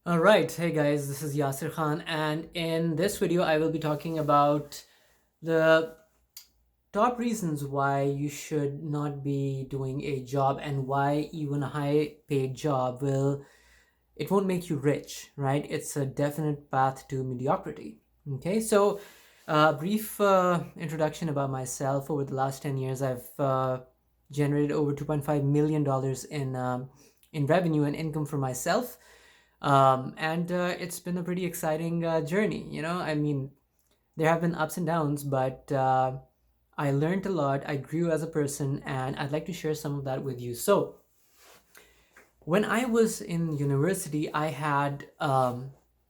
All right, hey guys, this is Yasir Khan, and in this video, I will be talking about the top reasons why you should not be doing a job and why even a high paid job it won't make you rich, right? It's a definite path to mediocrity. Okay, so brief introduction about myself. Over the last 10 years, I've generated over $2.5 million in revenue and income for myself, and it's been a pretty exciting journey. I mean, there have been ups and downs, but I learned a lot. I grew as a person, and I'd like to share some of that with you. So, when I was in university, I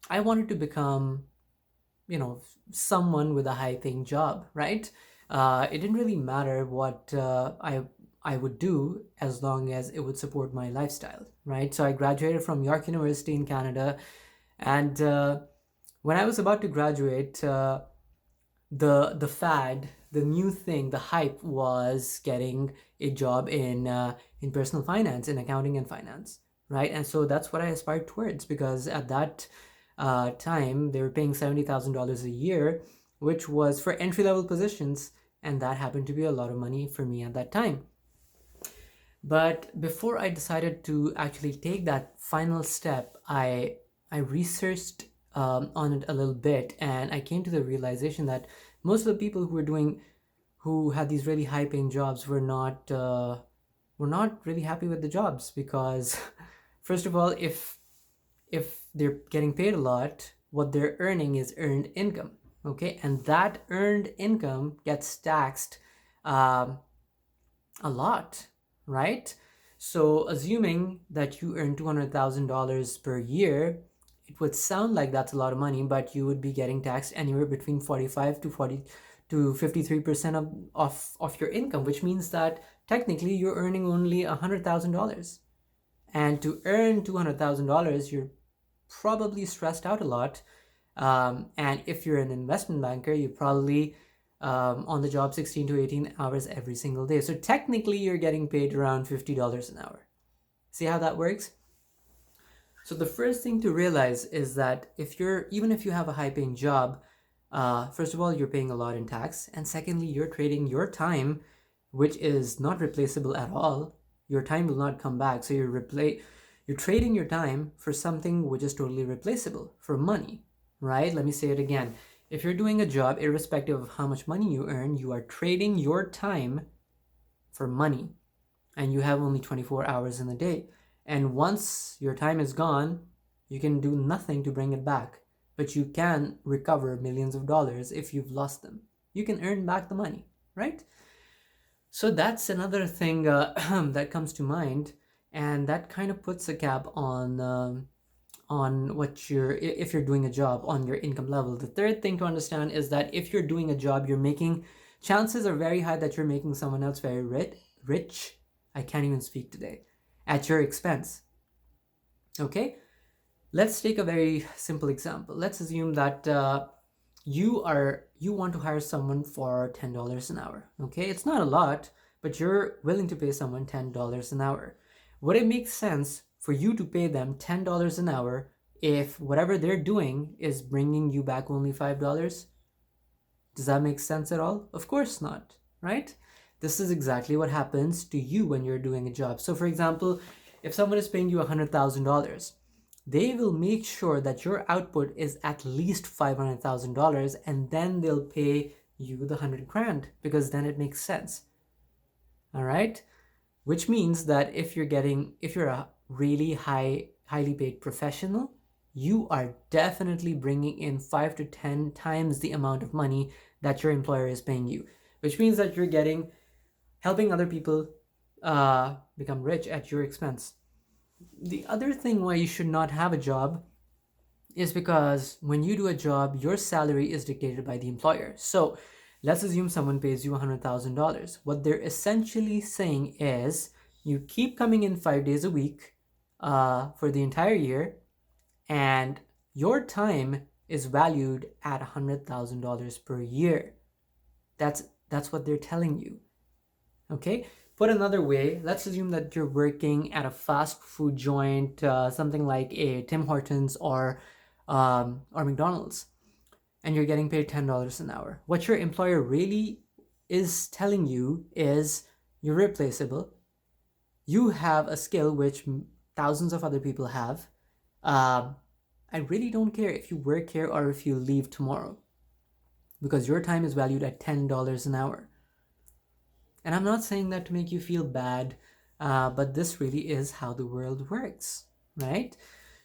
wanted to become, someone with a high paying job, right? It didn't really matter what I would do as long as it would support my lifestyle, right? So I graduated from York University in Canada, and when I was about to graduate, the fad, the new thing, the hype was getting a job in personal finance, in accounting and finance, right? And so that's what I aspired towards, because at that time they were paying $70,000 a year, which was for entry level positions, and that happened to be a lot of money for me at that time. But before I decided to actually take that final step, I researched on it a little bit, and I came to the realization that most of the people who had these really high paying jobs were not really happy with the jobs, because first of all, if they're getting paid a lot, what they're earning is earned income, okay, and that earned income gets taxed um, a lot, right? So, assuming that you earn $200,000 per year, it would sound like that's a lot of money, but you would be getting taxed anywhere between 45 to 40 to 53% of your income, which means that technically you're earning only $100,000. And to earn $200,000, you're probably stressed out a lot. And if you're an investment banker, you probably on the job 16 to 18 hours every single day. So technically, you're getting paid around $50 an hour. See how that works? So the first thing to realize is that even if you have a high paying job, first of all, you're paying a lot in tax. And secondly, you're trading your time, which is not replaceable at all. Your time will not come back. So you're trading your time for something which is totally replaceable, for money, right? Let me say it again. If you're doing a job, irrespective of how much money you earn, you are trading your time for money, and you have only 24 hours in a day. And once your time is gone, you can do nothing to bring it back, but you can recover millions of dollars if you've lost them. You can earn back the money, right? So that's another thing that comes to mind, and that kind of puts a cap on what if you're doing a job, on your income level. The third thing to understand is that if you're doing a job, chances are very high that you're making someone else very rich. I can't even speak today, at your expense. Okay, let's take a very simple example. Let's assume that you want to hire someone for $10 an hour. Okay, it's not a lot, but you're willing to pay someone $10 an hour. Would it make sense for you to pay them $10 an hour if whatever they're doing is bringing you back only $5? Does that make sense at all? Of course not, right? This is exactly what happens to you when you're doing a job. So, for example, if someone is paying you $100,000, they will make sure that your output is at least $500,000, and then they'll pay you the 100 grand, because then it makes sense. All right? Which means that if you're a really highly paid professional, you are definitely bringing in 5 to 10 times the amount of money that your employer is paying you, which means that you're helping other people become rich at your expense. The other thing why you should not have a job is because when you do a job, your salary is dictated by the employer. So let's assume someone pays you $100,000. What they're essentially saying is you keep coming in 5 days a week for the entire year, and your time is valued at $100,000 per year. That's what they're telling you. Okay, Put another way, let's assume that you're working at a fast food joint, something like a Tim Hortons or McDonald's, and you're getting paid $10 an hour. What your employer really is telling you is you're replaceable. You have a skill which thousands of other people have. Um, I really don't care if you work here or if you leave tomorrow, because your time is valued at $10 an hour. And I'm not saying that to make you feel bad, but this really is how the world works, right?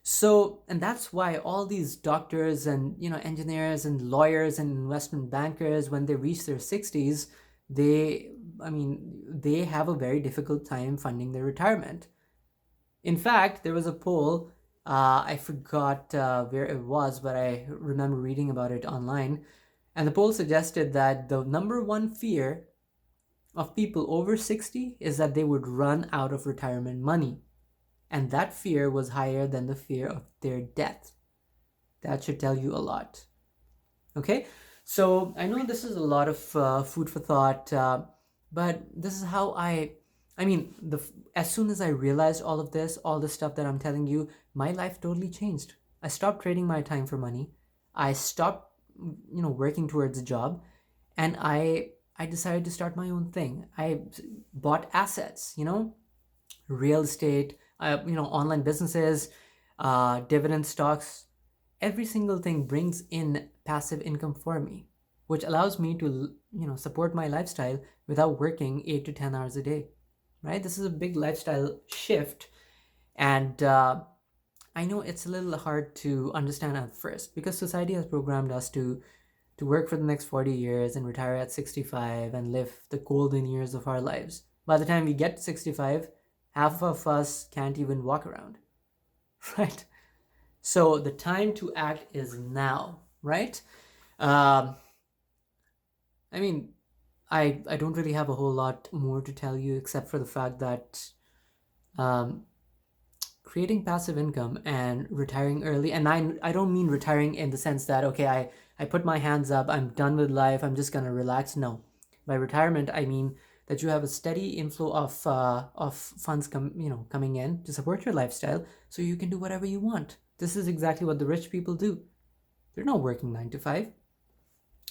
So, and that's why all these doctors and engineers and lawyers and investment bankers, when they reach their 60s, they, they have a very difficult time funding their retirement. In fact, there was a poll. I forgot where it was, but I remember reading about it online. And the poll suggested that the number one fear of people over 60 is that they would run out of retirement money. And that fear was higher than the fear of their death. That should tell you a lot. Okay? So I know this is a lot of food for thought, but this is how as soon as I realized all of this, all the stuff that I'm telling you, my life totally changed. I stopped trading my time for money. I stopped, working towards a job, and I decided to start my own thing. I bought assets, real estate, online businesses, dividend stocks. Every single thing brings in passive income for me, which allows me to, support my lifestyle without working 8 to 10 hours a day, right? This is a big lifestyle shift. And I know it's a little hard to understand at first because society has programmed us to work for the next 40 years and retire at 65 and live the golden years of our lives. By the time we get to 65, half of us can't even walk around, right? So the time to act is now, right? Um, I mean, I don't really have a whole lot more to tell you except for the fact that um, creating passive income and retiring early, and I don't mean retiring in the sense that, okay, I put my hands up, I'm done with life, I'm just gonna relax. No. By retirement, I mean that you have a steady inflow of funds coming in to support your lifestyle so you can do whatever you want. This is exactly what the rich people do. They're not working 9 to 5.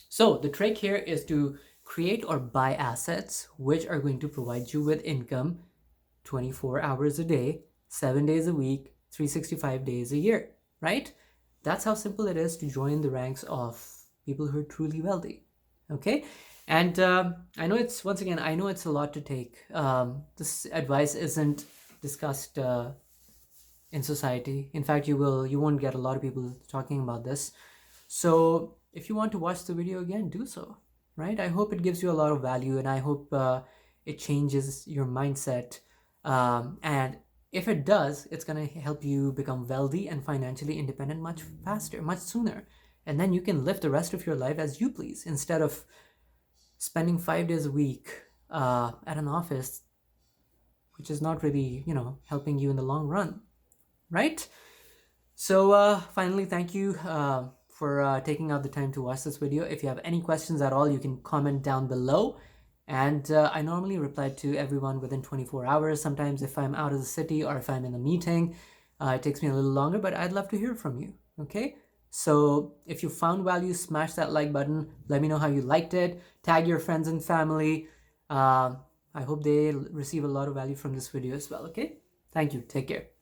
So the trick here is to create or buy assets which are going to provide you with income 24 hours a day, 7 days a week, 365 days a year, right? That's how simple it is to join the ranks of people who are truly wealthy. Okay? And I know it's a lot to take. This advice isn't discussed in society. In fact, you won't get a lot of people talking about this. So if you want to watch the video again, do so, right? I hope it gives you a lot of value, and I hope it changes your mindset. And if it does, it's going to help you become wealthy and financially independent much faster, much sooner. And then you can live the rest of your life as you please instead of spending 5 days a week at an office, which is not really, helping you in the long run, right? So finally, thank you for taking out the time to watch this video. If you have any questions at all, you can comment down below. And I normally reply to everyone within 24 hours. Sometimes if I'm out of the city or if I'm in a meeting, it takes me a little longer, but I'd love to hear from you, okay? So if you found value, smash that like button. Let me know how you liked it. Tag your friends and family. I hope they receive a lot of value from this video as well, okay? Thank you. Take care.